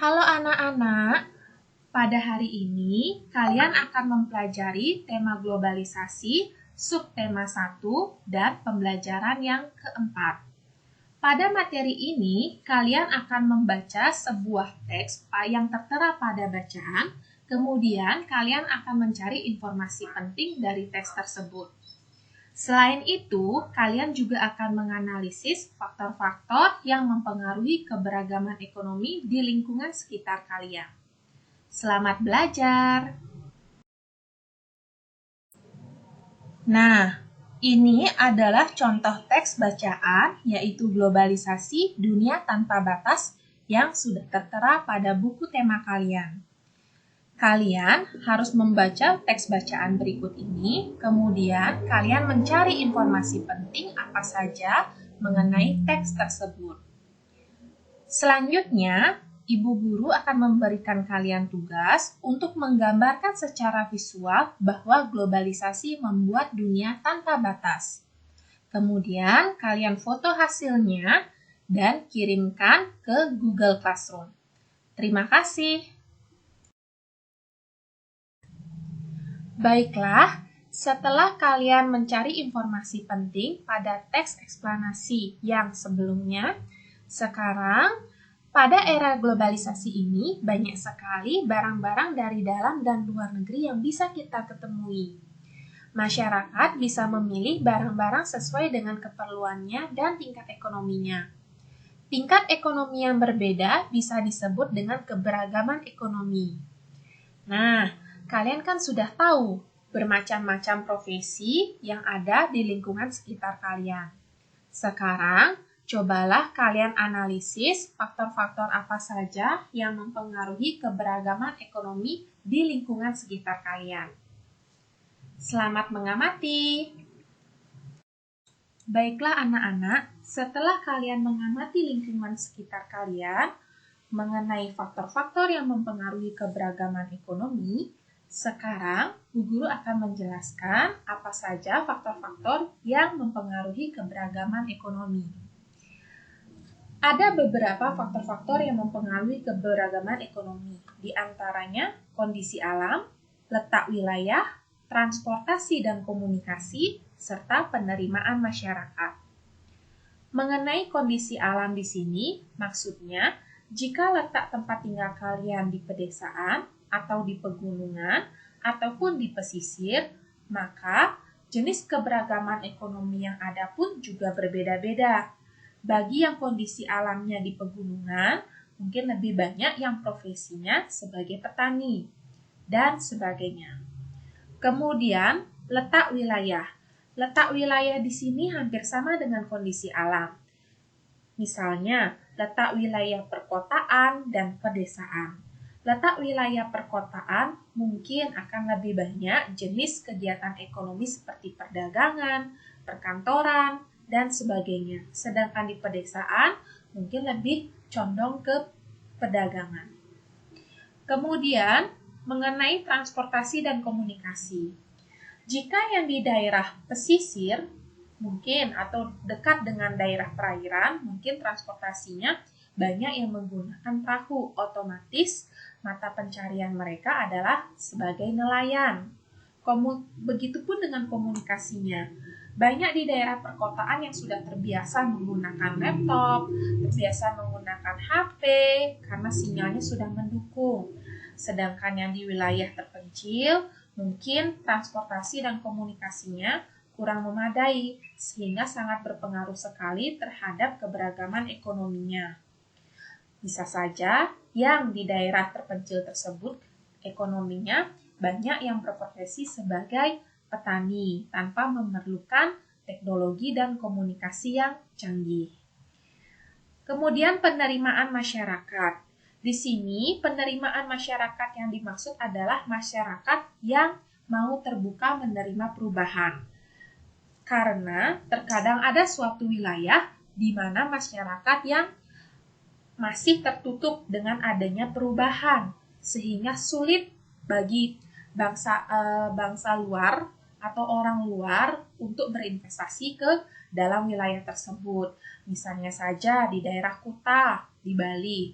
Halo anak-anak, pada hari ini kalian akan mempelajari tema globalisasi, subtema 1, dan pembelajaran yang keempat. Pada materi ini, kalian akan membaca sebuah teks yang tertera pada bacaan, kemudian kalian akan mencari informasi penting dari teks tersebut. Selain itu, kalian juga akan menganalisis faktor-faktor yang mempengaruhi keberagaman ekonomi di lingkungan sekitar kalian. Selamat belajar! Nah, ini adalah contoh teks bacaan, yaitu globalisasi dunia tanpa batas yang sudah tertera pada buku tema kalian. Kalian harus membaca teks bacaan berikut ini, kemudian kalian mencari informasi penting apa saja mengenai teks tersebut. Selanjutnya, Ibu Guru akan memberikan kalian tugas untuk menggambarkan secara visual bahwa globalisasi membuat dunia tanpa batas. Kemudian, kalian foto hasilnya dan kirimkan ke Google Classroom. Terima kasih. Baiklah, setelah kalian mencari informasi penting pada teks eksplanasi yang sebelumnya, sekarang pada era globalisasi ini banyak sekali barang-barang dari dalam dan luar negeri yang bisa kita ketemui. Masyarakat bisa memilih barang-barang sesuai dengan keperluannya dan tingkat ekonominya. Tingkat ekonomi yang berbeda bisa disebut dengan keberagaman ekonomi. Nah, kalian kan sudah tahu bermacam-macam profesi yang ada di lingkungan sekitar kalian. Sekarang, cobalah kalian analisis faktor-faktor apa saja yang mempengaruhi keberagaman ekonomi di lingkungan sekitar kalian. Selamat mengamati! Baiklah anak-anak, setelah kalian mengamati lingkungan sekitar kalian, mengenai faktor-faktor yang mempengaruhi keberagaman ekonomi, sekarang Bu Guru akan menjelaskan apa saja faktor-faktor yang mempengaruhi keberagaman ekonomi. Ada beberapa faktor-faktor yang mempengaruhi keberagaman ekonomi, di antaranya kondisi alam, letak wilayah, transportasi dan komunikasi, serta penerimaan masyarakat. Mengenai kondisi alam di sini, maksudnya jika letak tempat tinggal kalian di pedesaan atau di pegunungan ataupun di pesisir, maka jenis keberagaman ekonomi yang ada pun juga berbeda-beda. Bagi yang kondisi alamnya di pegunungan, mungkin lebih banyak yang profesinya sebagai petani dan sebagainya. Kemudian, letak wilayah. Letak wilayah di sini hampir sama dengan kondisi alam. Misalnya, letak wilayah perkotaan dan pedesaan. Letak wilayah perkotaan mungkin akan lebih banyak jenis kegiatan ekonomi seperti perdagangan, perkantoran, dan sebagainya. Sedangkan di pedesaan mungkin lebih condong ke pedagangan. Kemudian, mengenai transportasi dan komunikasi. Jika yang di daerah pesisir, mungkin atau dekat dengan daerah perairan, mungkin transportasinya banyak yang menggunakan perahu, otomatis mata pencarian mereka adalah sebagai nelayan. Begitupun dengan komunikasinya. Banyak di daerah perkotaan yang sudah terbiasa menggunakan laptop, terbiasa menggunakan HP, karena sinyalnya sudah mendukung. Sedangkan yang di wilayah terpencil, mungkin transportasi dan komunikasinya kurang memadai, sehingga sangat berpengaruh sekali terhadap keberagaman ekonominya. Bisa saja yang di daerah terpencil tersebut ekonominya banyak yang berprofesi sebagai petani tanpa memerlukan teknologi dan komunikasi yang canggih. Kemudian penerimaan masyarakat. Di sini penerimaan masyarakat yang dimaksud adalah masyarakat yang mau terbuka menerima perubahan. Karena terkadang ada suatu wilayah di mana masyarakat yang masih tertutup dengan adanya perubahan, sehingga sulit bagi bangsa luar atau orang luar untuk berinvestasi ke dalam wilayah tersebut. Misalnya saja di daerah Kuta, di Bali.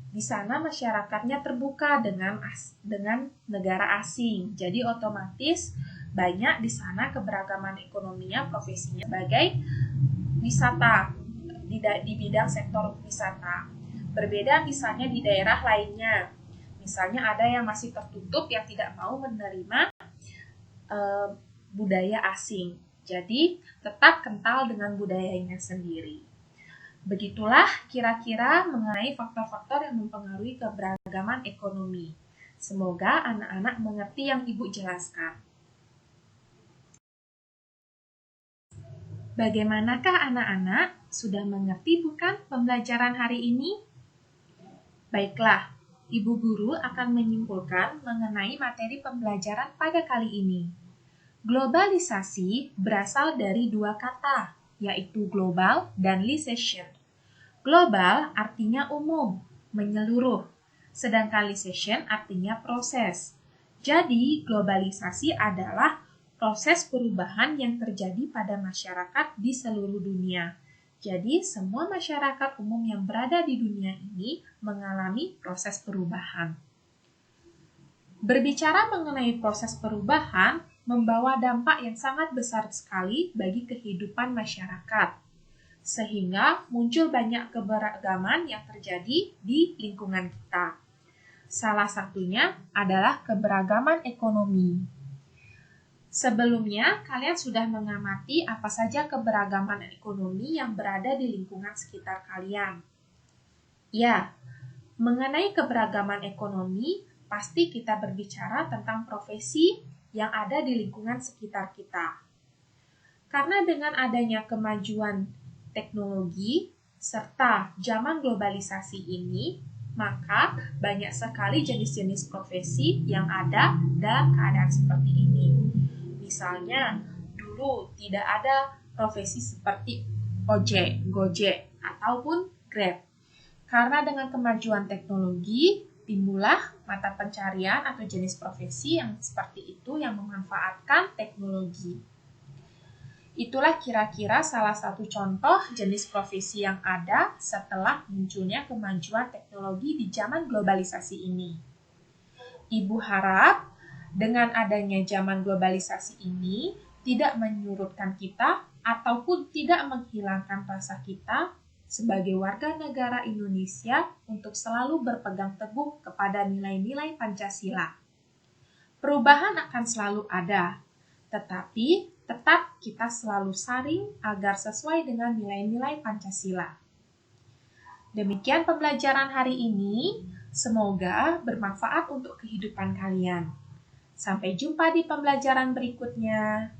Di sana masyarakatnya terbuka dengan negara asing. Jadi otomatis banyak di sana keberagaman ekonominya, profesinya sebagai wisata di bidang sektor wisata. Berbeda misalnya di daerah lainnya. Misalnya ada yang masih tertutup yang tidak mau menerima budaya asing. Jadi tetap kental dengan budayanya sendiri. Begitulah kira-kira mengenai faktor-faktor yang mempengaruhi keberagaman ekonomi. Semoga anak-anak mengerti yang Ibu jelaskan. Bagaimanakah anak-anak? Sudah mengerti bukan pembelajaran hari ini? Baiklah, Ibu Guru akan menyimpulkan mengenai materi pembelajaran pada kali ini. Globalisasi berasal dari dua kata, yaitu global dan lisation. Global artinya umum, menyeluruh, sedangkan lisation artinya proses. Jadi, globalisasi adalah proses perubahan yang terjadi pada masyarakat di seluruh dunia. Jadi, semua masyarakat umum yang berada di dunia ini mengalami proses perubahan. Berbicara mengenai proses perubahan, membawa dampak yang sangat besar sekali bagi kehidupan masyarakat. Sehingga muncul banyak keberagaman yang terjadi di lingkungan kita. Salah satunya adalah keberagaman ekonomi. Sebelumnya, kalian sudah mengamati apa saja keberagaman ekonomi yang berada di lingkungan sekitar kalian. Ya, mengenai keberagaman ekonomi, pasti kita berbicara tentang profesi yang ada di lingkungan sekitar kita. Karena dengan adanya kemajuan teknologi serta zaman globalisasi ini, maka banyak sekali jenis-jenis profesi yang ada dalam keadaan seperti ini. Misalnya, dulu tidak ada profesi seperti ojek, gojek, ataupun grab. Karena dengan kemajuan teknologi, timbullah mata pencarian atau jenis profesi yang seperti itu yang memanfaatkan teknologi. Itulah kira-kira salah satu contoh jenis profesi yang ada setelah munculnya kemajuan teknologi di zaman globalisasi ini. Ibu harap dengan adanya zaman globalisasi ini tidak menyurutkan kita ataupun tidak menghilangkan rasa kita sebagai warga negara Indonesia untuk selalu berpegang teguh kepada nilai-nilai Pancasila. Perubahan akan selalu ada, tetapi tetap kita selalu saring agar sesuai dengan nilai-nilai Pancasila. Demikian pembelajaran hari ini, semoga bermanfaat untuk kehidupan kalian. Sampai jumpa di pembelajaran berikutnya.